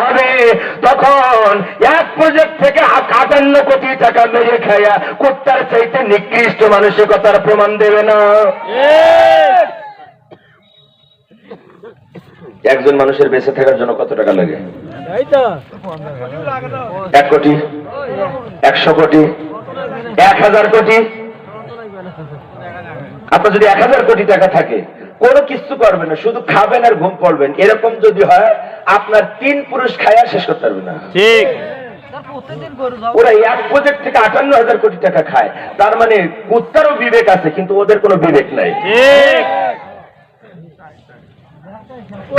হবে তখন এক প্রজেক্ট থেকে ৫৮ কোটি টাকা মেরে খায়া কুত্তার চাইতে নিকৃষ্ট মানসিকতার প্রমাণ দেবে না। একজন মানুষের বেঁচে থাকার জন্য কত টাকা লাগে? ১ কোটি, ১০০ কোটি, ১০০০ কোটি। আপনার যদি ১০০০ কোটি টাকা থাকে, কোনো কিছু করবেন না, শুধু খাবেন আর ঘুম পড়বেন, এরকম যদি হয় আপনার ৩ পুরুষ খায়া শেষ করতে পারবে না। ঠিক, ওরা এক প্রজেক্ট থেকে ৫৮,০০০ কোটি টাকা খায়। তার মানে কুত্তারও বিবেক আছে, কিন্তু ওদের কোনো বিবেক নাই।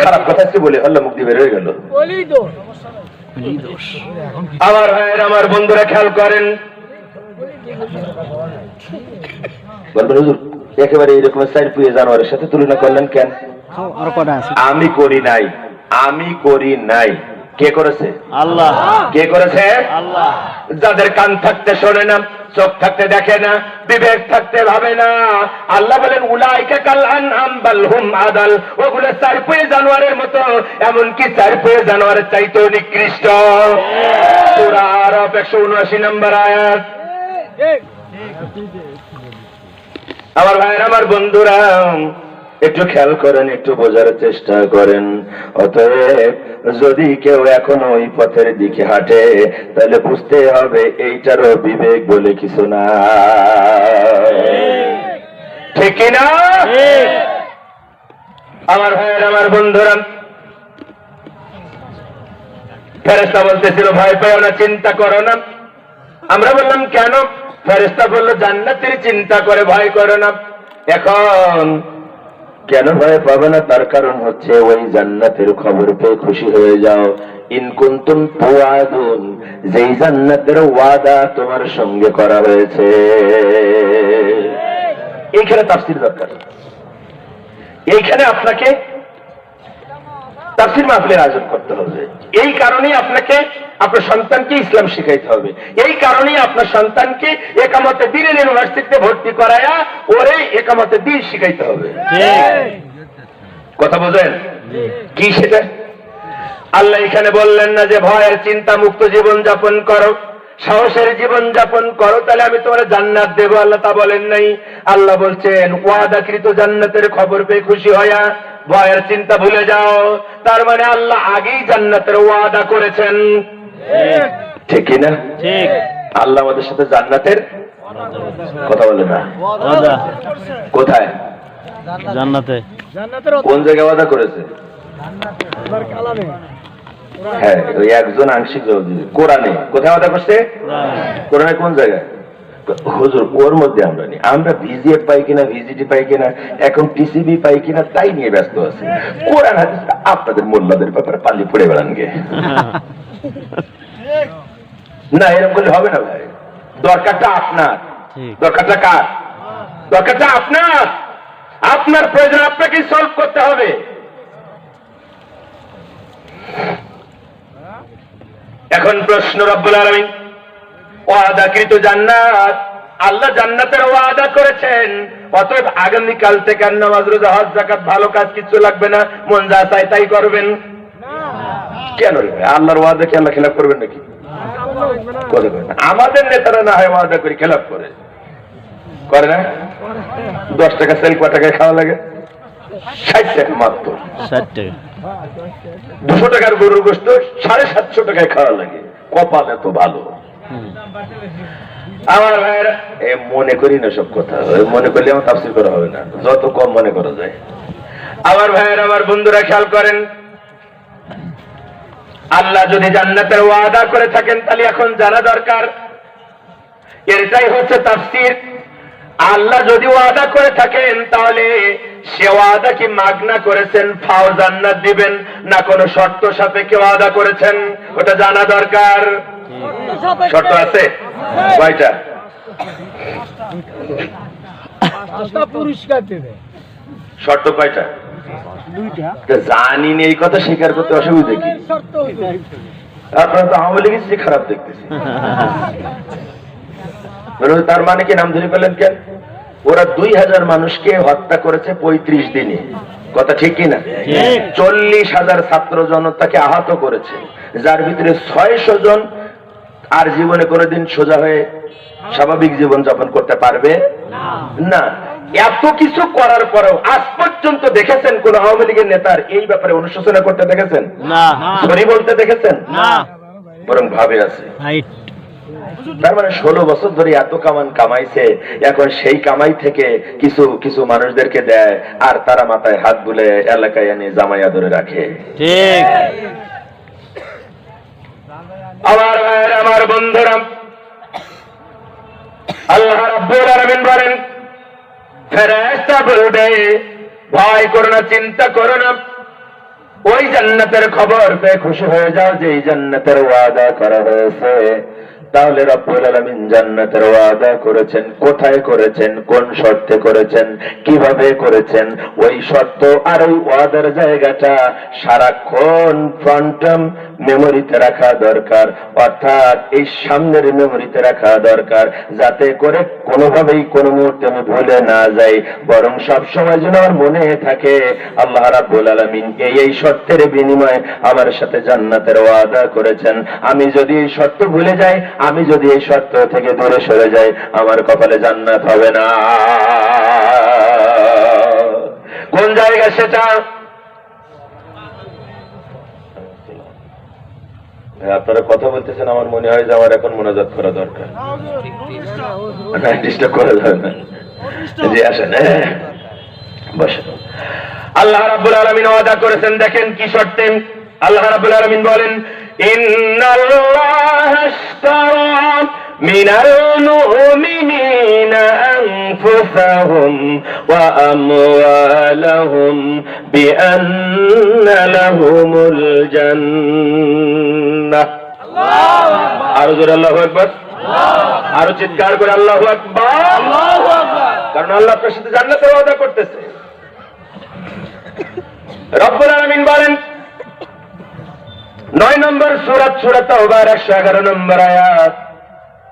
খারাপ কথা কি বলে আল্লাহ মুক্তি বের হয়ে গেল। আমার ভাইয়ের, আমার বন্ধুরা খেয়াল করেন, একেবারে এইরকম ৪ পুয়ে জানোয়ারের সাথে তুলনা করলেন কেন? আমি করি নাই, আমি করি নাই। কে করেছে? আল্লাহ। কে করেছে? আল্লাহ। যাদের কান থাকতে শোনে না, চোখ থাকতে দেখে না, বিবেক থাকতে ভাবে না, আল্লাহ বলেন উলাইকা কাল আনআম বাল হুম আদাল, ওগুলো ৪ পুয়ে জানোয়ারের মতো, এমনকি ৪ পুয়ে জানোয়ারের চাইতেও নিকৃষ্ট। সূরা আরাফ ১৭৯ নম্বর আয়াত। আমার ভাইয়ের, আমার বন্ধুরা একটু খেয়াল করেন, একটু বোঝার চেষ্টা করেন। অতএব যদি কেউ এখন ওই পথের দিকে হাঁটে, তাহলে বুঝতে হবে এইটারও বিবেক বলে কিছু না। ঠিক না? আমার ভাইয়ের, আমার বন্ধুরা, ফেরেশতা বলতেছিল ভয় পেও না, চিন্তা করো না। আমরা বললাম কেন? ফেরেশতা বলল জান্নাতের চিন্তা করে ভয় করো না। এখন কেন ভয় পাবে না? তার কারণ হচ্ছে ওই জান্নাতের খবর পেয়ে খুশি হয়ে যাও। ইন কুনতুম তুআদুন, যেই জান্নাতের ওয়াদা তোমার সঙ্গে করা হয়েছে। এইখানে তাফসীর দরকার। এইখানে আপনাকে তাফসীর মাহফিলের আয়োজন করতে হবে। এই কারণেই আপনাকে আপনার সন্তানকে ইসলাম শিখাইতে হবে। এই কারণেই আপনার সন্তানকে একামতে দ্বীনের ইউনিভার্সিটিতে ভর্তি করায়া ওরে একামতে দ্বীন শিখাইতে হবে। কথা বোঝেন কি সেটা? আল্লাহ এখানে বললেন না যে ভয়ের চিন্তা মুক্ত জীবন যাপন করো, সাহসের জীবন যাপন করো, তাহলে আমি তোমার জান্নাত দেবো। আল্লাহ তা বলেন নাই। আল্লাহ বলছেন ওয়াদাকৃত জান্নাতের খবর পেয়ে খুশি হয়া ভয়ের চিন্তা ভুলে যাও। তার মানে আল্লাহ আগেই জান্নাতের ওয়াদা করেছেন। ঠিক না? ঠিক। আল্লাহ আমাদের সাথে জান্নাতের কথা বলে না। কোথায়? জান্নাতে। কোন জায়গায় ওয়াদা করেছে? হ্যাঁ, ওই একজন আংশিক কোরআনে। কোথায় ওয়াদা করছে? কোরআনে। কোন জায়গায়? হুজুর ওর মধ্যে আমরা নেই। আমরা ভিজিএফ পাই কিনা, ভিজিটি পাই কিনা, এখন টিসিবি পাই কিনা, তাই নিয়ে ব্যস্ত আছি। কোরআন হাদিস আপনাদের মোল্লাদের ব্যাপারে পাল্লি পড়ে বেড়ান গে। না, এরকম করলে হবে না ভাই। দরকারটা আপনার। দরকারটা কার? দরকারটা আপনার। আপনার প্রয়োজন আপনাকে সলভ করতে হবে। এখন প্রশ্ন, রব্বুল আলামিন ওয়াদাকৃত জান্নাত, আল্লাহ জান্নাতের ওয়াদা করেছেন। অতএব আগামীকাল থেকে নামাজ, রোজা, হজ, যাকাত, ভালো কাজ কিছু লাগবে না, মন যা চায় তাই করবেন। কেন রে ভাই? আল্লাহর ওয়াদা কি আল্লাহ খেলাফ করবেন নাকি? আমাদের নেতারা না হয় ওয়াদা করে খেলাফ করে না। 10 টাকা সেল কত টাকায় খাওয়া লাগে? 60 টাকা মাত্র। 60 টাকা। 200 টাকার গরুর গোশত 750 টাকায় খাওয়া লাগে। কপাল এত ভালো। আমার ভাইয়েরা, মনে করি না সব কথা। মনে করলে আমার তাফসীর করা হবে না, যত কম মনে করা যায়। আমার ভাইয়েরা, আমার বন্ধুরা খেয়াল করেন, আল্লাহ যদি জান্নাতের ওয়াদা করে থাকেন, তাহলে এখন জানা দরকার, এটাই হচ্ছে তাফসীর। আল্লাহ যদি ওয়াদা করে থাকেন, তাহলে সে ওয়াদা কি মাগনা করেছেন, ফাও জান্নাত দিবেন, না কোনো শর্ত সাপেক্ষে ওয়াদা করেছেন, ওটা জানা দরকার। শর্ত আছে কয়টা? শর্ত কয়টা? জানি না, এই কথা স্বীকার করতে অসুবিধা কি? আপনারা তো আওয়ামী লীগের খারাপ দেখতেছি। তার মানে কি নাম ধরে পেলেন কেন? ওরা 2000 মানুষকে হত্যা করেছে 35 দিনে। কথা ঠিক কিনা? 40,000 ছাত্র জনতাকে আহত করেছে, যার ভিতরে 600 জন আর জীবনে কোনোদিন সোজা হয়ে স্বাভাবিক জীবন যাপন করতে পারবে না। এত কিছু করার পরেও আজ পর্যন্ত দেখেছেন কোন আওয়ামী লীগের নেতার এই ব্যাপারে অনুশোচনা করতে দেখেছেন? না। সরি বলতে দেখেছেন? না। বরং ভাবে আছে। তার মানে 16 বছর ধরে এত কামাইছে, এখন সেই কামাই থেকে কিছু কিছু মানুষদেরকে দেয়, আর তারা মাথায় হাত বুলে এলাকায় এনে জামাইয়া ধরে রাখে। ঠিক। আমার বন্ধুরা, আল্লাহ রাব্বুল আলামিন বলেন, ফেরেশতা বলবে, ভয় করো না, চিন্তা করো না, ওই জান্নাতের খবর পেয়ে খুশি হয়ে যাও যে এই জান্নাতের ওয়াদা করা হয়েছে। তাহলে রব্বুল আলামিন জান্নাতের ওয়াদা করেছেন, কোথায় করেছেন, কোন শর্তে করেছেন, কিভাবে করেছেন, ওই শর্ত আর ওই ওয়াদার জায়গাটা সারাক্ষণ ফ্রন্টাম মেমোরিতে রাখা দরকার, অর্থাৎ এই সামনের মেমোরিতে রাখা দরকার, যাতে করে কোনোভাবেই কোনো মুহূর্তে আমি ভুলে না যাই, বরং সব সময় যেন আমার মনে থাকে আল্লাহ রাব্বুল আলামিন এই শর্তের বিনিময়ে আমার সাথে জান্নাতের ওয়াদা করেছেন। আমি যদি এই শর্ত ভুলে যাই, আমি যদি এই শর্ত থেকে দূরে সরে যাই, আমার কপালে জান্নাত হবে না। কোন জায়গা সেটা? আপনারা কথা বলতেছেন, আমার মনে হয় যে আমার এখন মোনাজাত করা দরকার। ডিস্টার্ব করা যাবে না। জি আসেন, বসেন। আল্লাহ রাব্বুল আলামিন ওয়াদা করেছেন, দেখেন কি শর্তে। আল্লাহ রাব্বুল আলামিন বলেন, ইন্নাল্লাহা আশতারা মিনাল মুমিনিনা আনফুসাহুম ওয়া আমওয়ালাহুম বিআন্না লাহুমুল জান্নাহ। আল্লাহু আকবার। আরো জোরে আল্লাহু আকবার। আরো চিৎকার করে আল্লাহু আকবার। আল্লাহু আকবার। কারণ আল্লাহ আপনার সাথে জান্নাতের ওয়াদা করতেছে। রব্বুল আলামিন বলেন 9 নম্বর সূরা সূরা তাওবার 111 নম্বর আয়াত,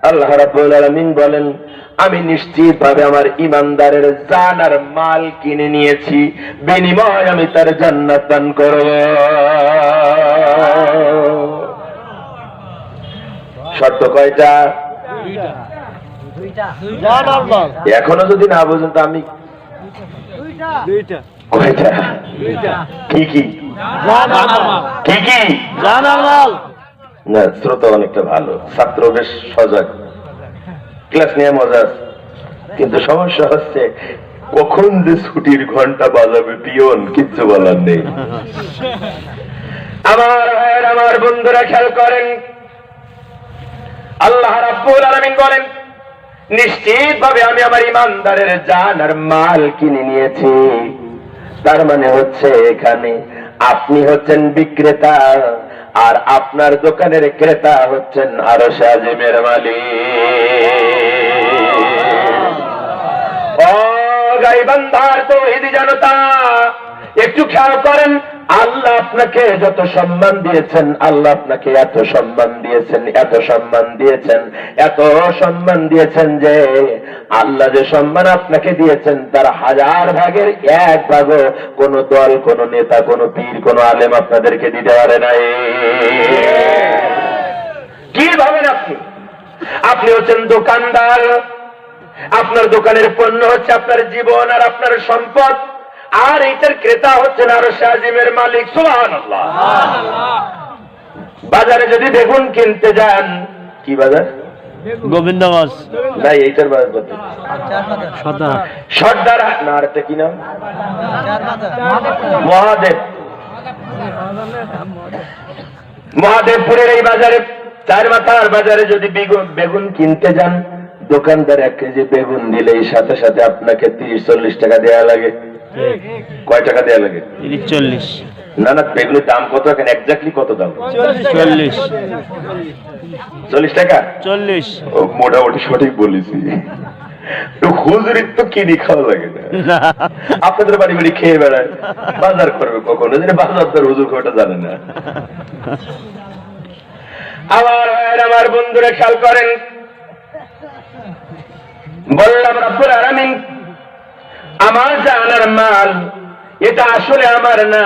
আল্লাহ রাব্বুল আলামিন বলেন, আমি নিশ্চিতভাবে আমার ঈমানদারের জান আর মাল কিনে নিয়েছি, বিনিময়ে আমি তার জান্নাত দান করব। শর্ত কয়টা? দুইটা। এখনো যদি না বুঝেন তো আমি দুইটা। কয়টা? কি কি? কি কি? না, শ্রোতা অনেকটা ভালো, ছাত্র বেশ সজাগ, ক্লাস নিয়ে মজা আছে, কিন্তু সমস্যা হচ্ছে কখন যে ছুটির ঘন্টা বাজাবে পিয়ন কিচ্ছু বলার নেই। আমার বন্ধুরা খেয়াল করেন, আল্লাহ রাব্বুল আলামিন বলেন, নিশ্চিতভাবে আমি আমার ঈমানদারের জান আর মাল কিনে নিয়েছি। তার মানে হচ্ছে এখানে আপনি হচ্ছেন বিক্রেতা, আর আপনার দোকানের ক্রেতা হচ্ছেন আরশ আজিমের মালিক। ও গাইবান্ধার তৌহিদি জনতা, একটু খেয়াল করেন, আল্লাহ আপনাকে যত সম্মান দিয়েছেন, আল্লাহ আপনাকে এত সম্মান দিয়েছেন, এত সম্মান দিয়েছেন, এত সম্মান দিয়েছেন যে আল্লাহ যে সম্মান আপনাকে দিয়েছেন তার 1000 ভাগের 1 ভাগও কোন দল, কোন নেতা, কোন পীর, কোন আলেম আপনাদেরকে দিতে পারে নাই। কি ভাবেন আপনি? আপনি হচ্ছেন দোকানদার, আপনার দোকানের পণ্য হচ্ছে আপনার জীবন আর আপনার সম্পদ, আর এইটার ক্রেতা হচ্ছেন আরশ আজিমের মালিক। সুবহানাল্লাহ। বাজারে যদি বেগুন কিনতে যান, কি বাজার? গোবিন্দগঞ্জ। নাই, এইটার বাজার কত? সর্দার না, আর একটা কি নাম? মহাদেব। মহাদেবপুরের এই বাজারে, 4 মাথার বাজারে যদি বেগুন কিনতে যান, দোকানদার 1 কেজি বেগুন দিলেই সাথে সাথে আপনাকে 30-40 টাকা দেওয়া লাগে। কয় টাকা দেওয়া লাগে? 30-40। না না, বেগুনের দাম কত এখন? এক্স্যাক্টলি কত দাম? 40 টাকা। 40। মোটামুটি সঠিক বলেছি। হুজুরির তো কিনে খাওয়া লাগে না, আপনাদের বাড়ি বাড়ি খেয়ে বেড়ায়, বাজার করবে কখনো? বাজার দর হুজুর ওটা জানে না। আমার বন্ধুরা খেয়াল করেন, বললাম রব্বুল আলামিন আমার জান আর মাল এটা আসলে আমার না,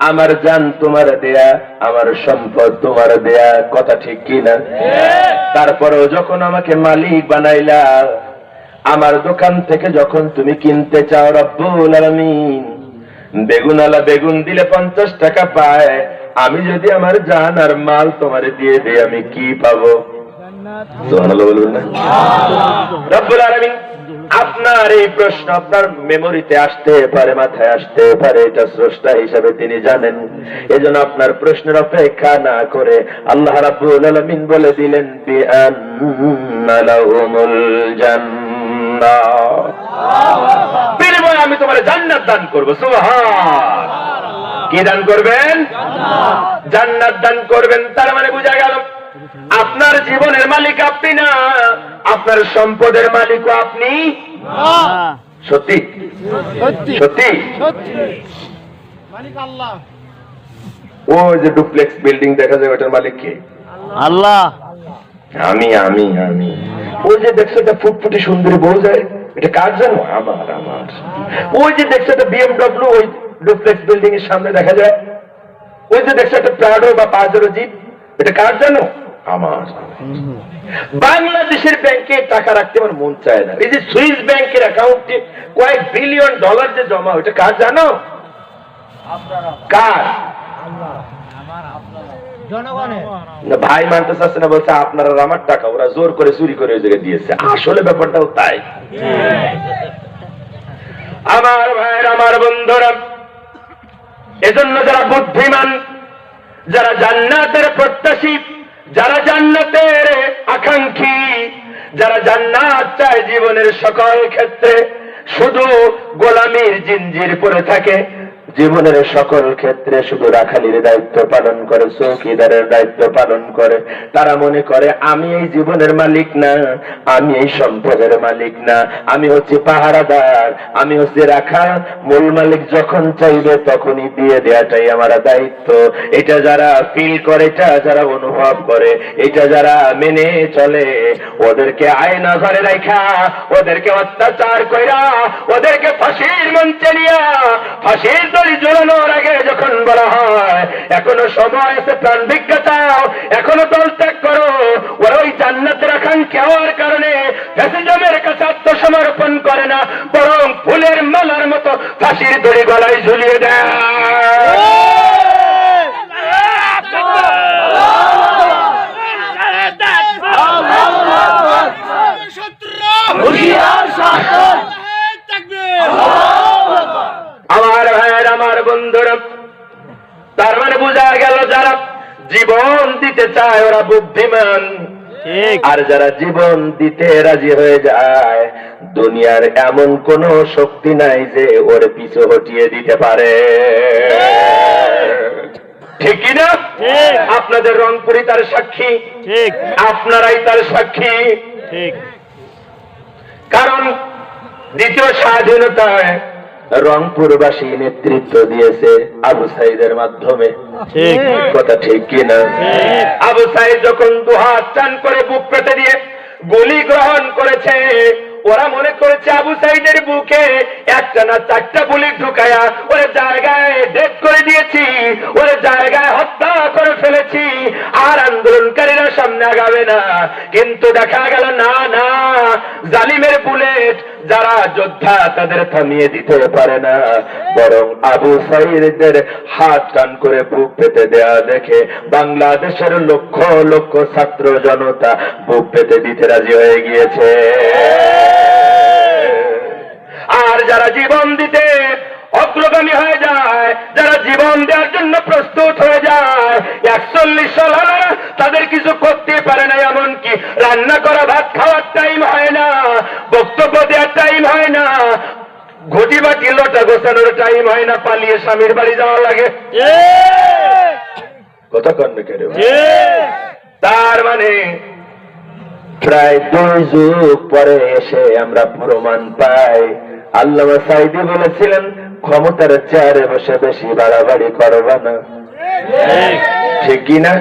আমার জান তোমার দেয়া, আমার সম্পদ তোমার দেয়া, কথা ঠিক কিনা? তারপরেও যখন আমাকে মালিক বানাইলা, আমার দোকান থেকে যখন তুমি কিনতে চাও রব্বুল আলামিন, বেগুনওয়ালা বেগুন দিলে 50 টাকা পায়, আমি যদি আমার জান আর মাল তোমারে দিয়ে দেই আমি কি পাবো? সুবহানাল্লাহ বলবেন না? রব্বুল আলামিন আপনার এই প্রশ্ন আপনার মেমোরিতে আসতে পারে, মাথায় আসতে পারে, এটা স্রষ্টা হিসাবে তিনি জানেন। এজন্য আপনার প্রশ্নের অপেক্ষা না করে আল্লাহ রাব্বুল আলামিন বলে দিলেন বিআন্না লাহুমুল জান্নাহ, বিনিময়ে আমি তোমার জান্নাত দান করব। সুবহান! কি দান করবেন? জান্নাত দান করবেন। তার মানে বোঝা গেল আপনার জীবনের মালিক আপনি না, আপনার সম্পদের মালিকও আপনি। সত্যি সত্যি মালিক আল্লাহ। ওই যে ডুপ্লেক্স বিল্ডিং দেখা যায় ওটার মালিক কে? আল্লাহ। আমি আমি আমি ওই যে দেখছো একটা ফুটফুটি সুন্দরী বউ যায়, এটা কার জানো? আমার আমার। ওই যে দেখছো একটা বিএমডব্লিউ ওই ডুপ্লেক্স বিল্ডিং এর সামনে দেখা যায়, ওই যে দেখছো একটা প্রাডো বা পাজেরো জিপ, এটা কার জানো? আমার। বাংলাদেশের ব্যাংকে টাকা রাখতে আমার মন চায় না, এই যে সুইস ব্যাংকের অ্যাকাউন্টে কয়েক বিলিয়ন ডলার যে জমা, ওটা কার জানো? কার? না ভাই মানতে চাচ্ছে না, বলছে আপনারা আমার টাকা ওরা জোর করে চুরি করে ওই জায়গায় দিয়েছে। আসলে ব্যাপারটাও তাই। আমার ভাইয়ের, আমার বন্ধুরা, এজন্য যারা বুদ্ধিমান, যারা জান্নাতের প্রত্যাশী, যারা জান্নাতের আকাঙ্ক্ষী, যারা জান্নাত চায় জীবনের সকল ক্ষেত্রে, শুধু গোলামীর জিনজির পরে থাকে, জীবনের সকল ক্ষেত্রে শুধু রাখালির দায়িত্ব পালন করে, চৌকিদারের দায়িত্ব পালন করে, তারা মনে করে আমি এই জীবনের মালিক না, আমি এই সম্পদের মালিক না, আমি হচ্ছে পাহারাদার, আমি হচ্ছে রাখাল, মূল মালিক যখন চাইবে তখনই দিয়ে দেওয়াটাই আমার দায়িত্ব। এটা যারা ফিল করে, এটা যারা অনুভব করে, এটা যারা মেনে চলে, ওদেরকে আয়না ঘরে রাখা, ওদেরকে অত্যাচার কইরা, ওদেরকে ফাঁসির মঞ্চে নিয়া, ফাঁসির দড়ি ঝোলানোর আগে যখন বলা হয় এখনো সময় আছে, প্রাণ ভিক্ষা চাও, এখনো দল ত্যাগ করো, ওরা ওই জান্নাতের আকাঙ্ক্ষা হওয়ার কারণে ফ্যাসিজমের কাছে আত্মসমর্পণ করে না, বরং ফুলের মালার মতো ফাঁসির দড়ি গলায় ঝুলিয়ে দেয়। আমার ভাইয়ের, আমার বন্ধুরা, তার মানে বোঝা গেল যারা জীবন দিতে চায় ওরা বুদ্ধিমান, আর যারা জীবন দিতে রাজি হয়ে যায় দুনিয়ার এমন কোন শক্তি নাই যে ওর পিছু হটিয়ে দিতে পারে। ঠিক কিনা? আপনাদের রংপুরি তার সাক্ষী, আপনারাই তার সাক্ষী। কারণ দ্বিতীয় স্বাধীনতায় রংপুরবাসী নেতৃত্ব দিয়েছে আবু সাইদের মাধ্যমে। কথা ঠিক কিনা? আবু সাইদ যখন দুহাত টান করে বুক পেতে দিয়ে গুলি গ্রহণ করেছে, ওরা মনে করেছে আবু সাইদের বুকে একটা না চারটা গুলি ঢুকায়া ওর জায়গায় ডেথ করে দিয়েছি, ওর জায়গায় হত্যা করে ফেলেছি, আর আন্দোলনকারীরা সামনে আগাবে না। কিন্তু দেখা গেল না না, জালিমের বুলেট যারা যোদ্ধা তাদের থামিয়ে দিতে পারে না, বরং আবু সাইদের হাত টান করে বুক পেতে দেয়া দেখে বাংলাদেশের লক্ষ লক্ষ ছাত্র জনতা বুক পেতে দিতে রাজি হয়ে গিয়েছে। আর যারা জীবন দিতে অগ্রগামী হয়ে যায়, যারা জীবন দেওয়ার জন্য প্রস্তুত হয়ে যায়, 41 সাল তাদের কিছু করতে পারে না, এমনকি রান্না করা ভাত খাওয়ার টাইম হয় না, বক্তব্য দেওয়ার টাইম হয় না, ঘটি বাটি লোটা গোছানোর টাইম হয় না, পালিয়ে স্বামীর বাড়ি যাওয়া লাগে। কথা কন না কেন? তার মানে প্রায় 2 যুগ পরে এসে আমরা প্রমাণ পাই, আল্লামা সাইদি বলেছিলেন ক্ষমতার চেয়ারে বসে বেশি বাড়াবাড়ি করবা না। ঠিক কিনা?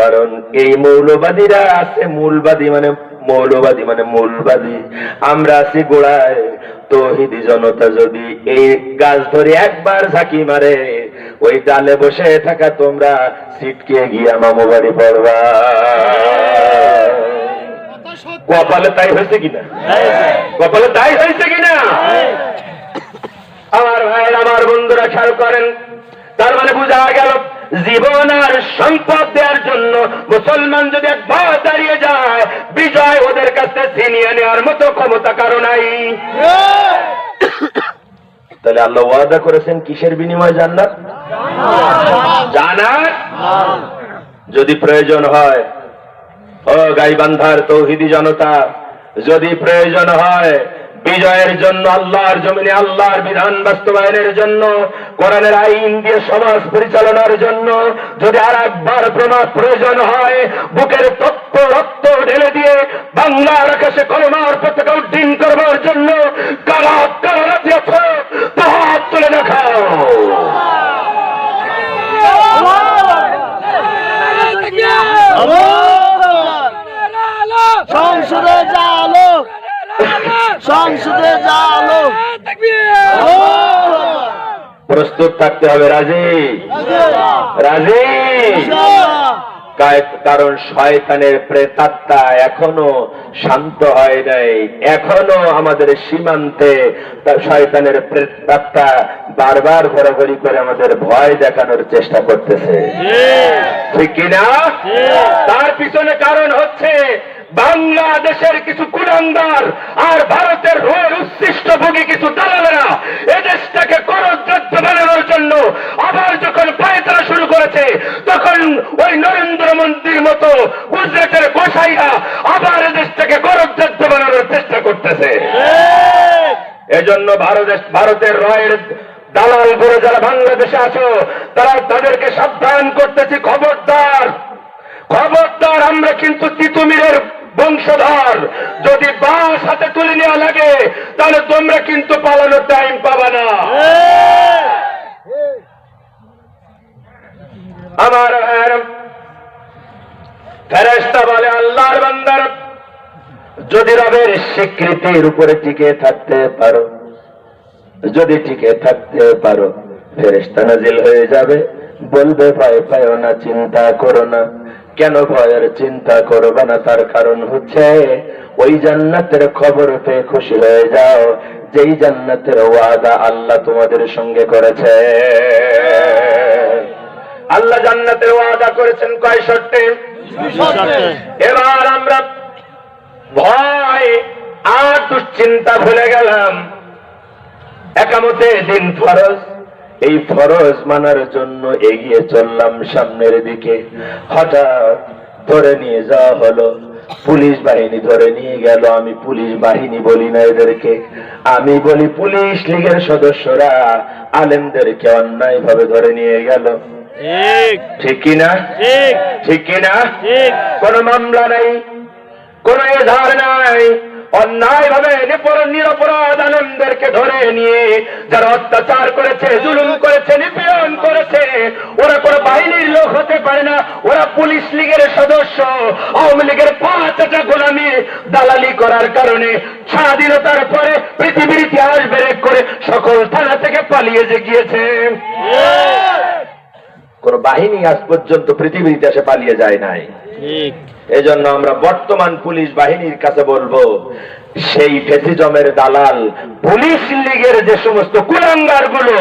কারণ এই মৌলবাদীরা আছে, মূলবাদী মানে মৌলবাদী মানে মূলবাদী, আমরা আছি গোড়ায়, তৌহিদি জনতা যদি এই গাছ ধরে একবার ঝাঁকি মারে, ওই ডালে বসে থাকা তোমরা ছিটকে গিয়া মামু বাড়ি পড়বা। কপালে তাই হয়েছে কিনা? কপালে তাই হয়েছে কিনা? আমার ভাই, আমার বন্ধুরা খেয়াল করেন, তার মানে বোঝা গেল জীবন আর সম্পদ দেওয়ার জন্য মুসলমান যদি একবার দাঁড়িয়ে যায়, বিজয় ওদের কাছে ছিনিয়ে নেওয়ার মতো ক্ষমতা কারো নাই। তাহলে আল্লাহ ওয়াদা করেছেন কিসের বিনিময়ে? জান্নাত। জান্নাত যদি প্রয়োজন হয়, ও গাইবান্ধার তৌহিদি জনতা, যদি প্রয়োজন হয় বিজয়ের জন্য, আল্লাহর জমিনে আল্লাহর বিধান বাস্তবায়নের জন্য, কোরআনের আইন দিয়ে সমাজ পরিচালনার জন্য যদি আর একবার প্রয়োজন হয়, বুকের তত্ত্ব রক্ত ঢেলে দিয়ে বাংলার আকাশে কলমার পতাকা উড্ডীন করবার জন্য কারা কারা রাজি আছো? হাত তুলে দেখাও। সংসদে যালো, সংসদে যালো। প্রস্তুত থাকতে হবে। রাজি? রাজি? কারণ শয়তানের প্রেতাত্মা এখনো শান্ত হয় নাই, এখনো আমাদের সীমান্তে শয়তানের প্রেতাত্মা বারবার ঘোরাঘুরি করে আমাদের ভয় দেখানোর চেষ্টা করতেছে, ঠিক কিনা? তার পিছনে কারণ হচ্ছে বাংলাদেশের কিছু কুলাঙ্গার আর ভারতের রোল উচ্ছিষ্টভোগী কিছু দালালেরা এদেশটাকে করযোগ্য বানানোর জন্য আবার যখন পায়তারা শুরু করেছে, তখন ওই নরেন্দ্র মোদীর মতো গুজরাটের গোসাইরা আবার এদেশটাকে করযোগ্য বানানোর চেষ্টা করতেছে। এজন্য ভারতের রয়ের দালাল গুলো যারা বাংলাদেশে আছো, তারা তাদেরকে সাবধান করতেছি, খবরদার খবরদার, আমরা কিন্তু তিতুমিরের বংশধর। যদি বাস হাতে তুলে নেওয়া লাগে, তাহলে তোমরা কিন্তু পালানোর টাইম পাবা না। আমার ফেরেশতা বলে, আল্লাহর বান্দার যদি রবের স্বীকৃতির উপরে টিকে থাকতে পারো, যদি টিকে থাকতে পারো, ফেরেশতা নাজিল হয়ে যাবে, বলবে ভয় পাও না, চিন্তা করো না। কেন ভয়ের চিন্তা করবে না? তার কারণ হচ্ছে ওই জান্নাতের খবর পেয়ে খুশি হয়ে যাও, যেই জান্নাতের ওয়াদা আল্লাহ তোমাদের সঙ্গে করেছে। আল্লাহ জান্নাতের ওয়াদা করেছেন কয় শর্তে? এবার আমরা ভয় আর দুশ্চিন্তা ভুলে গেলাম। একামতে দিন ফরজ, এই ফরজ মানার জন্য এগিয়ে চললাম সামনের দিকে, হঠাৎ ধরে নিয়ে যাওয়া হলো, পুলিশ বাহিনী ধরে নিয়ে গেল। আমি পুলিশ বাহিনী বলি না এদেরকে, আমি বলি পুলিশ লীগের সদস্যরা আলেমদেরকে অন্যায় ভাবে ধরে নিয়ে গেল। ঠিক কিনা? ঠিক কিনা? কোন মামলা নাই, কোন এজাহার নাই, অন্যায় ভাবে নিরপরাধ আলেমদেরকে ধরে নিয়ে যারা অত্যাচার করেছে, জুলুম করেছে, নিপীড়ন করেছে, ওরা কোন বাহিনীর লোক হতে পারে না, ওরা পুলিশ লীগের সদস্য। আওয়ামী লীগের 5টা গোলামি দালালি করার কারণে স্বাধীনতার পরে পৃথিবীর ইতিহাস ব্রেক করে সকল থানা থেকে পালিয়ে যে গিয়েছে। কোন বাহিনী আজ পর্যন্ত পৃথিবীর ইতিহাসে পালিয়ে যায় নাই। এজন্য আমরা বর্তমান পুলিশ বাহিনীর কাছে বলবো, সেই ফ্যাসিজমের দালাল পুলিশ লীগের যে সমস্ত কুলাঙ্গার গুলো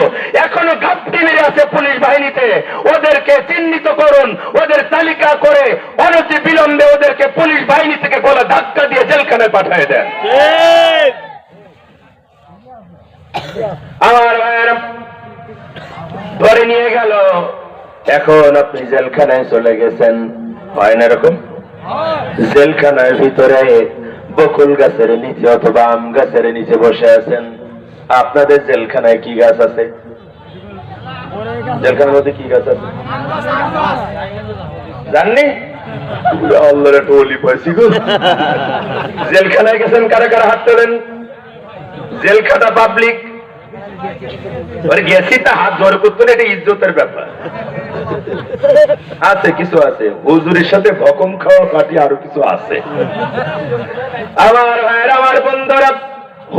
এখনো ঘাপটি মেরে আছে পুলিশ বাহিনীতে, ওদেরকে চিহ্নিত করুন, ওদের তালিকা করে অনতি বিলম্বে ওদেরকে পুলিশ বাহিনী থেকে গলা ধাক্কা দিয়ে জেলখানায় পাঠিয়ে দেন। আমার ভাইয়েরা ধরে নিয়ে গেল, এখন আপনি জেলখানায় চলে গেছেন, হয় না এরকম? জেলখানার ভিতরে বকুল গাছের নিচে অথবা আম গাছের নিচে বসে আছেন। আপনাদের জেলখানায় কি গাছ আছে? জেলখানার মধ্যে কি গাছ আছে জাননি? আল্লাহর একটা ওলি পাইছি গো। জেলখানায় গেছেন, কারা কারা হাত তোলেন? জেলখানা পাবলিক গেছি, তা হাত ধরে করতো না, এটা ইজ্জতের ব্যাপার আছে, কিছু আছে, হুজুরের সাথে ভকম খাওয়া পার্টি আরো কিছু আছে। আমার ভাইয়ের, আমার বন্ধুরা,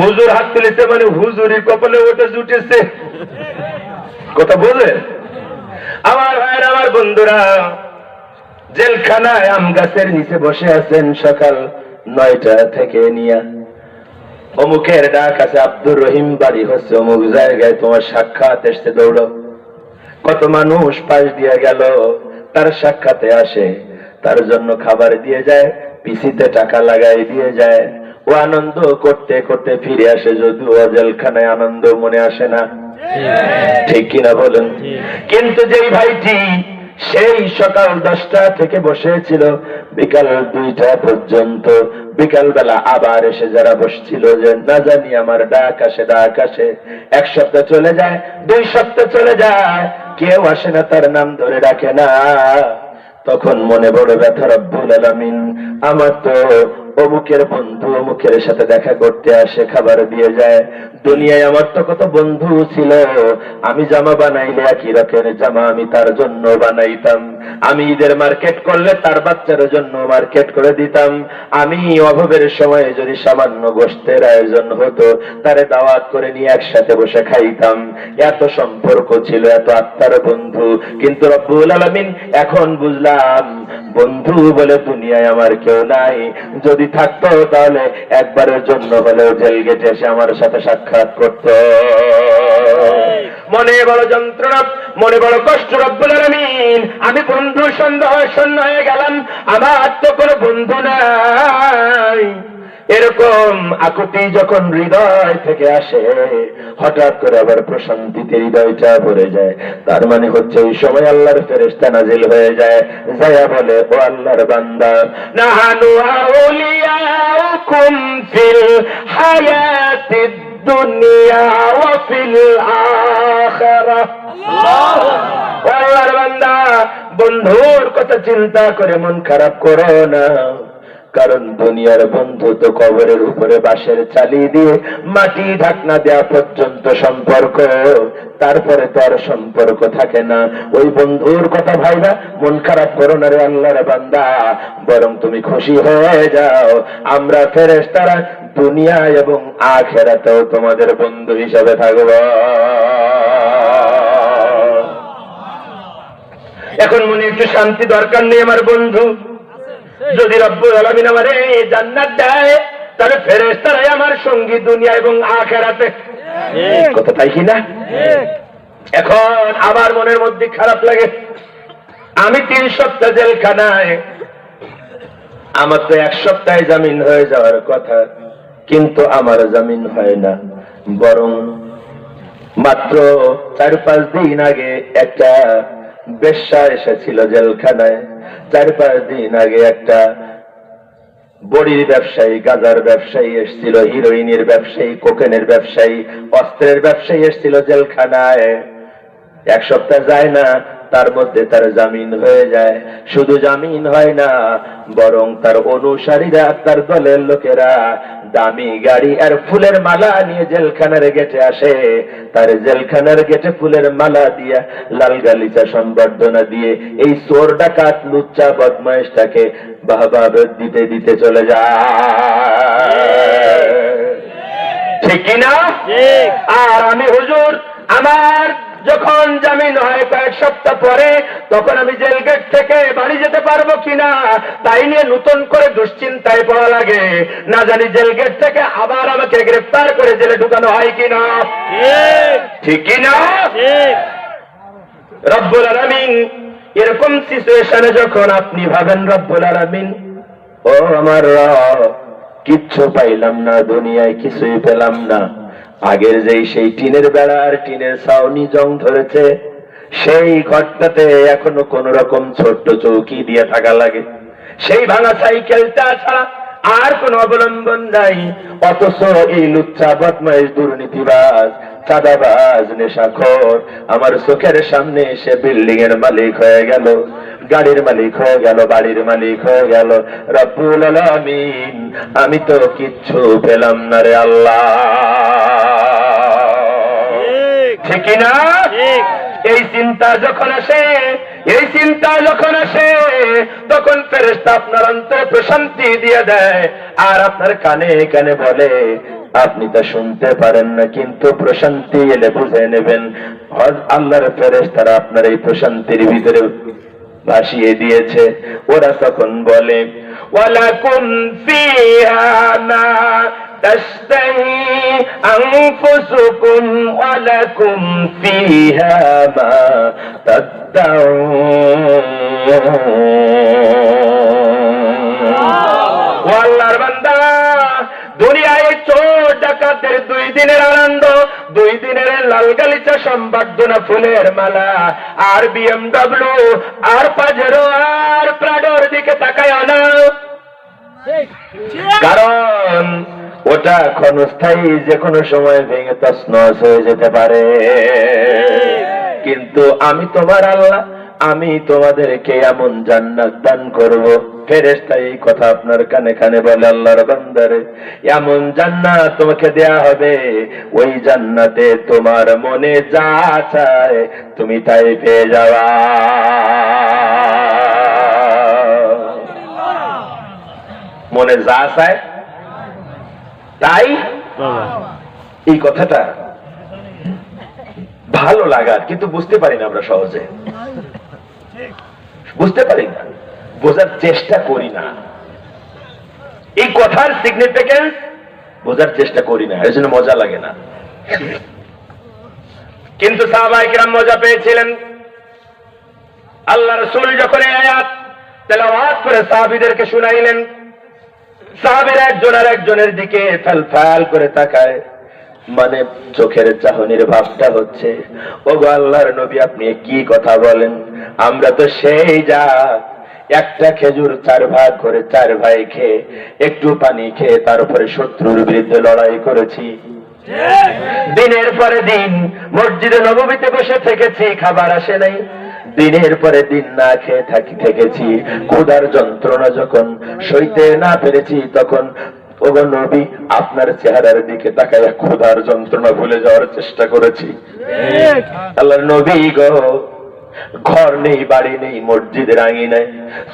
হুজুর হাত তুলেছে মানে হুজুরের কপালে ওটা জুটেছে, কথা বোঝে? আমার ভাইয়ের, আমার বন্ধুরা, জেলখানায় আম গাছের নিচে বসে আছেন সকাল 9টা থেকে নিয়ে। অমুকের ডাক আছে, আব্দুর রহিম বাড়ি হচ্ছে অমুক জায়গায়, তোমার সাক্ষাৎ এসছে, দৌড়ো। কত মানুষ পাশ দিয়ে গেল, তার সাক্ষাতে আসে, তার জন্য খাবার দিয়ে যায়, পিসিতে টাকা লাগাই দিয়ে যায়। ও আনন্দ করতে করতে ফিরে আসে, যদিও জেলখানায় আনন্দ মনে আসে না, ঠিক কিনা বলেন? কিন্তু যেই ভাইটি সেই সকাল 10টা থেকে বসেছিল বিকাল 2টা পর্যন্ত, বিকাল বেলা আবার এসে যারা বসছিল যে না জানি আমার ডাক আসে, ডাক আসে, 1 সপ্তাহ চলে যায়, 2 সপ্তাহ চলে যায়, কেউ আসে না, তার নাম ধরে ডাকে না। তখন মনে বড় ব্যথা, রব্বুল আলামিন, আমার তো অমুকের বন্ধু অমুকের সাথে দেখা করতে আসে, খাবার দিয়ে যায়। দুনিয়ায় আমার তো কত বন্ধু ছিল, আমি জামা বানাইলে একই রকমের জামা আমি তার জন্য বানাইতাম, আমি ঈদের মার্কেট করলে তার বাচ্চার জন্য মার্কেট করে দিতাম, আমি অভাবের সময়ে যদি সামান্য গোশতের আয়োজন হতো তারে দাওয়াত করে নিয়ে একসাথে বসে খাইতাম। এত সম্পর্ক ছিল, এত আত্মার বন্ধু। কিন্তু রব্বুল আলামিন এখন বুঝলাম বন্ধু বলে দুনিয়ায় আমার কেউ নাই। যদি থাকতো তাহলে একবারের জন্য হলেও জেল গেটে এসে আমার সাথে সাক্ষাৎ করত। মনে বড় যন্ত্রণা, মনে বড় কষ্ট, রব্বুল আলামিন, আমি বন্ধু শূন্য হয়ে গেলাম, আমার তো কোনো বন্ধু নাই। এরকম আকুতি যখন হৃদয় থেকে আসে, হঠাৎ করে আবার প্রশান্তিতে হৃদয়টা ভরে যায়, তার মানে হচ্ছে ওই সময় আল্লাহর ফেরেশতা নাজিল হয়ে যায়, যায়া বলে, ও আল্লাহর বান্দা, নাহানু আউলিয়াউকুম ফিল হায়াতিদ দুনিয়া ওয়া ফিল আখিরাহ। ও আল্লাহর বান্দা, বন্ধুর কথা চিন্তা করে মন খারাপ করো না, কারণ দুনিয়ার বন্ধু তো কবরের উপরে বাঁশের চালি দিয়ে মাটি ঢাকনা দেওয়া পর্যন্ত সম্পর্ক, তারপরে তো আর সম্পর্ক থাকে না। ওই বন্ধুর কথা ভাইবা মন খারাপ করো না রে আল্লাহর বান্দা, বরং তুমি খুশি হয়ে যাও, আমরা ফেরেশতারা দুনিয়া এবং আখিরাতেও তোমাদের বন্ধু হিসাবে থাকব। এখন মনে একটু শান্তি দরকার নেই আমার বন্ধু? যদি রব্বুল আলামিন আমারে জান্নাত দেয় তাহলে ফেরেশতারাই আমার সঙ্গী দুনিয়া এবং আখিরাতে, কথা তাই কি না? এখন আবার মনের মধ্যে খারাপ লাগে, আমি 3 সপ্তাহ জেলখানায়, আমার তো 1 সপ্তাহে জামিন হয়ে যাওয়ার কথা, কিন্তু আমার জামিন হয় না, বরং মাত্র 4-5 দিন আগে একটা বেশ্যা এসেছিল জেলখানায়, 4-5 দিন আগে একটা বড়ির ব্যবসায়ী, গাঁজার ব্যবসায়ী এসেছিল, হিরোইনের ব্যবসায়ী, কোকেনের ব্যবসায়ী, অস্ত্রের ব্যবসায়ী এসেছিল জেলখানায়। 1 সপ্তাহ যায় না, তার মধ্যে তার জামিন হয়ে যায়। শুধু জামিন হয় না, বরং তার অনুসারীরা, তার দলের লোকেরা দামি গাড়ি আর ফুলের মালা নিয়ে জেলখানার গেটে আসে, তার জেলখানার গেটে ফুলের মালা দিয়া, লাল গালিচা সম্বর্ধনা দিয়ে এই চোর ডাকাত লুচ্চা বদমাইশটাকে বাহবা দিতে দিতে চলে যায়, ঠিক কিনা? আর আমি হুজুর, আমার যখন জামিন হয় কয়েক সপ্তাহ পরে, তখন আমি জেল গেট থেকে বাড়ি যেতে পারবো কিনা তাই নিয়ে নতুন করে দুশ্চিন্তায় পড়া লাগে। না জানি জেল গেট থেকে আবার আমাকে গ্রেফতার করে জেলে ঢুকানো হয় কিনা, ঠিক কিনা? রব্বুল আলামিন, এরকম সিচুয়েশনে যখন আপনি ভাবেন রব্বুল আলামিন, ও আমার রব, কিচ্ছু পাইলাম না দুনিয়ায়, কিছুই পেলাম না, আগের যেই সেই টিনের বেড়া আর টিনের ছাউনি জং ধরেছে, সেই ঘরটাতে এখনো কোন রকম ছোট্ট চৌকি দিয়ে থাকা লাগে, সেই ভাঙা সাইকেলটা ছাড়া আর কোন অবলম্বন নাই। অথচ এই লুচ্চা বদমাইশ দুর্নীতিবাজ চাঁদাবাজ নেশাখোর আমার চোখের সামনে এসে বিল্ডিং এর মালিক হয়ে গেল, গাড়ির মালিক হয়ে গেল, বাড়ির মালিক হয়ে গেল। রব্বুল আলামিন, আমি তো কিচ্ছু পেলাম না রে আল্লাহ, ঠিক না? এই চিন্তা যখন আসে, এই চিন্তা যখন আসে, তখন ফেরেশতা আপনার অন্তরে প্রশান্তি দিয়ে দেয় আর আপনার কানে কানে বলে, আপনি তা শুনতে পারেন না, কিন্তু প্রশান্তি এলে বুঝে নেবেন আল্লাহর ফেরেশতারা আপনার এই প্রশান্তির ভিতরে ভাসিয়ে দিয়েছে। ওরা তখন বলে ওয়ালাকুম ফিহা মা তাশতাহি আনফুসুকুম ওয়ালাকুম ফিহা মা তাদদাউন। ও আল্লাহর বান্দা, দুনিয়ায় চোর ডাকাতের 2 দিনের আনন্দ, 2 দিনের লাল গালিচা সম্বর্ধনা ফুলের মালা, আর BMW আর পাজেরো আর প্রাডোর দিকে তাকায় না, কারণ ওটা ক্ষণস্থায়ী, যে কোনো সময় ভেঙে তছনছ হয়ে যেতে পারে। কিন্তু আমি তোমার আল্লাহ, আমি তোমাদেরকে এমন জান্নাত দান করব। ফেরেশতা এই কথা আপনার কানে কানে বলে, আল্লাহর বান্দারে, এমন জান্নাত তোমাকে দেয়া হবে, ওই জান্নাতে তোমার মনে যা চায় তুমি তাই পেয়ে যাবা। মনে যা চায় তাই। এই কথাটা ভালো লাগার, কিন্তু বুঝতে পারি না আমরা সহজে, বুঝতে পারি না, বোঝার চেষ্টা করি না। এই কথার সিগনিফিকেন্স বোঝার চেষ্টা করি না, এর জন্য মজা লাগে না। কিন্তু সাহাবায়ে কিরাম মজা পেয়েছিলেন। আল্লাহ রাসূল যখন এই আয়াত তেলাওয়াত করে সাহাবীদেরকে শুনাইলেন, সাহাবীরা একজন আর একজনের দিকে ফাল করে তাকায়, মানে চোখের চাহনির ভাবটা হচ্ছে, ওগো আল্লাহর নবী, আপনি কি কথা বলেন? আমরা তো সেই জাত, একটা খেজুর 4 ভাগ করে 4 ভাই খেয়ে, একটু পানি খেয়ে তারপরে শত্রুর বিরুদ্ধে লড়াই করেছি। দিনের পরে দিন মসজিদে নববীতে বসে থেকেছি, খাবার আসে নাই। দিনের পরে দিন না খেয়ে থেকেছি। ক্ষুধার যন্ত্রণা যখন সইতে না পেরেছি, তখন ওগো নবী, আপনার চেহারার দিকে তাকায় ক্ষুধার যন্ত্রণা ভুলে যাওয়ার চেষ্টা করেছি। আল্লাহর নবী গো, ঘর নেই, বাড়ি নেই, মসজিদের আঙিনায়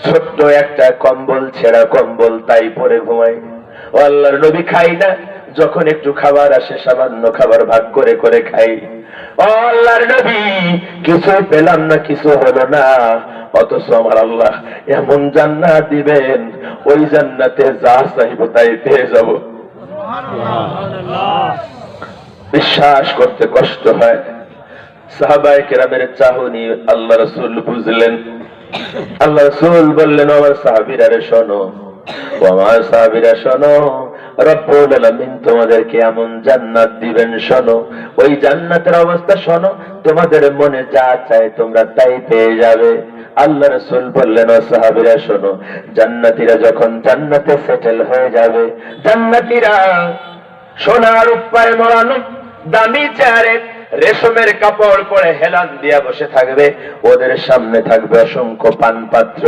ছোট্ট একটা কম্বল, ছেঁড়া কম্বল, তাই পরে ঘুমাই। ও আল্লাহর নবী, খাই না, যখন একটু খাবার আসে সামান্য খাবার ভাগ করে করে খাই। ও আল্লাহর নবী, কিছু পেলাম না, কিছু হলো না, অথচ আমার আল্লাহ এমন জান্নাত দিবেন, ওই জান্নাতে যা চাইব তাই পেয়ে যাব। বিশ্বাস করতে কষ্ট হয়। সাহাবায়ে কেরামের চাহনি আল্লাহ রাসূল বুঝলেন। আল্লাহ রাসূল বললেন, আমার সাহাবীরা রে শোনো, ও আমার সাহাবীরা শোনো, রব্বুল আলামিন তোমাদেরকে এমন জান্নাত দিবেন, শোনো, ওই জান্নাতের অবস্থা শোনো, তোমাদের মনে যা চায় তোমরা তাই পেয়ে যাবে। আল্লাহ রাসূল বললেন, ও সাহাবীরা শোনো, জান্নাতীরা যখন জান্নাতে সেটেল হয়ে যাবে, জান্নাতীরা সোনার উপায় মরানো দামি চেয়ারে রেশমের কাপড় পরে হেলান দিয়া বসে থাকবে, ওদের সামনে থাকবে অসংখ্য পান পাত্র,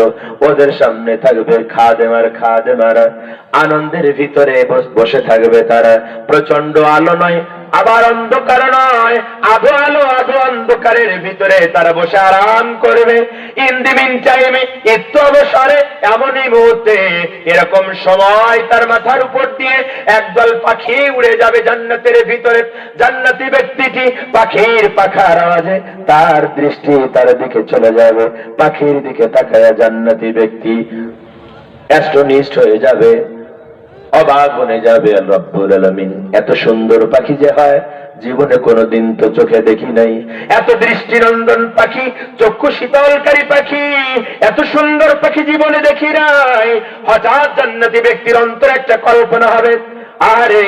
ওদের সামনে থাকবে খাদেমারা, আনন্দের ভিতরে বসে থাকবে তারা। প্রচন্ড আলো নয়, আবার অন্ধকার নয়, আধো আলো আধো অন্ধকারের ভিতরে তারা বসে আরাম করবে। ইন দি মিন টাইমে, একটু অবসরে, এমনই মুহূর্তে, এরকম সময় তার মাথার উপর দিয়ে একদল পাখি উড়ে যাবে জান্নাতের ভিতরে। জান্নাতি ব্যক্তিটি পাখির পাখার আওয়াজে তার দৃষ্টি তার দিকে চলে যাবে, পাখির দিকে তাকায়া জান্নাতি ব্যক্তি অ্যাস্টনিশড হয়ে যাবে, অবাক বনে যাবে। রব্বুল আলামিন, এত সুন্দর পাখি যে হয় জীবনে কোনোদিন তো চোখে দেখি নাই, এত দৃষ্টিনন্দন পাখি, চক্ষু শীতলকারী পাখি, এত সুন্দর পাখি জীবনে দেখি নাই। হঠাৎ জান্নাতি ব্যক্তির অন্তরে একটা কল্পনা হবে, আরে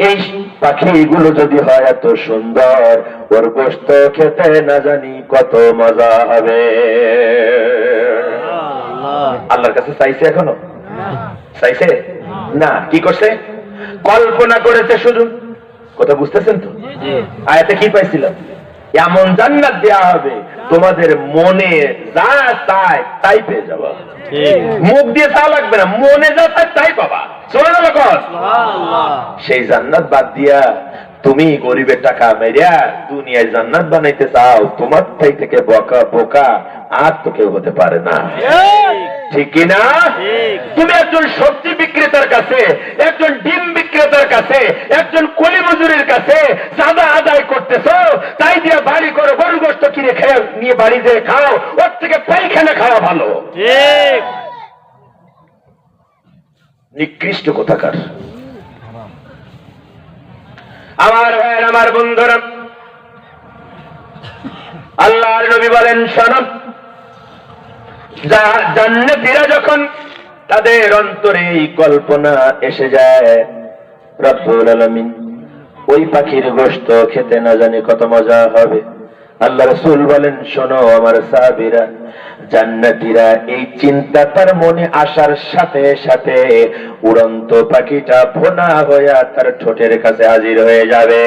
এই পাখিগুলো যদি হয় এত সুন্দর, ওর গোশত খেতে না জানি কত মজা হবে। আল্লাহর কাছে চাইছে? এখনো চাইছে না, কি করছে? কল্পনা করেছে শুধু। কথা বুঝতেছেন তো? আয়াতে কি পাইছিলাম? এমন জান্নাত দেয়া হবে, তোমাদের মনে যা চায় তাই পেয়ে যাবা। মুখ দিয়ে চা লাগবে না, মনে যা চায় তাই পাবা। সেই জান্নাত বাদ দিয়া তুমি গরিবের টাকা মেরিয়া দুনিয়ায় জান্নাত বানাইতে চাও, তোমার থেকে বোকা আর তো কেউ হতে পারে না, ঠিক কিনা? তুমি একজন সবজি বিক্রেতার কাছে, একজন ডিম বিক্রেতার কাছে, একজন কুলি মজুরের কাছে চাঁদা আদায় করতেছো, তাই দিয়ে বাড়ি করো, গরু গোশত কিনে খেয়ে নিয়ে বাড়ি দিয়ে খাও, ওর থেকে পায়খানা খাওয়া ভালো। ঠিক। নিকৃষ্ট কোথাকার। আমার ভাইয়ের, আমার বন্ধুরা, আল্লাহর নবী বলেন, শোনো, জান্নাতীরা যখন তাদের অন্তরে এই কল্পনা এসে যায়, রব্বুল আলামিন ওই পাখির গোশত খেতে না জানি কত মজা হবে। আল্লাহ রাসূল বলেন, শোনো আমার সাহাবীরা, জান্নাতীরা এই চিন্তা তার মনে আসার সাথে সাথে উড়ন্ত পাখিটা ভোনা হইয়া তার ঠোঁটের কাছে হাজির হয়ে যাবে।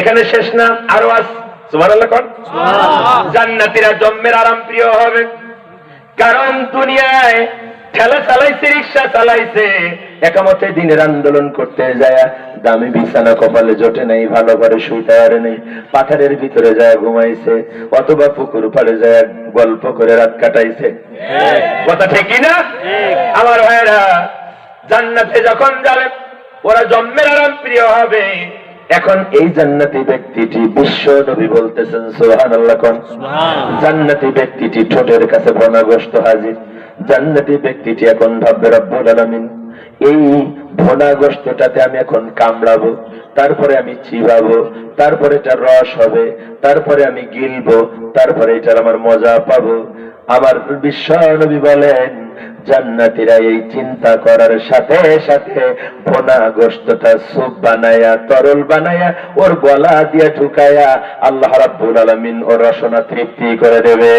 এখানে শেষ না, আরো আস। সুবহানাল্লাহ কোন? জান্নাতীরা জন্মের আরাম প্রিয় হবে, কারণ দুনিয়ায় ঠেলা চালাইছে, রিক্সা চালাইছে, একামতে দিনের আন্দোলন করতে যায় দামি বিছানা কপালে জোটে নাই, ভালো করে শুইতে পারে নেই, পাথারের ভিতরে যায় ঘুমাইছে, অথবা পুকুর পাড়ে যায় গল্প করে রাত কাটাইছে। কথা ঠিক না? আমার ভাইয়েরা, জান্নাতে যখন যাবে ওরা জন্মের আরাম প্রিয় হবে। এখন এই জান্নাতি ব্যক্তিটি, বিশ্ব নবী বলতেছেন সুবহানাল্লাহ কোন? জান্নাতি ব্যক্তিটি ঠোঁটের কাছে ভোনা গোশত হাজির। জান্নাতি ব্যক্তিটি এখন ভাববে, রব্বুল আলামিন এই ভোনা গোশতটাতে আমি এখন কামড়াবো, তারপরে আমি চিবাবো, তারপরে এটার রস হবে, তারপরে আমি গিলবো, তারপরে এটার আমার মজা পাবো। আমার বিশ্ব নবী বলেন, জান্নাতীরা এই চিন্তা করার সাথে সাথে ভোনা গোশতটা সুপ বানায়া, তরল বানায়া ওর গলা দিয়ে ঢুকায়া আল্লাহ রাব্বুল আলামিন ওর রসনা তৃপ্তি করে দেবে।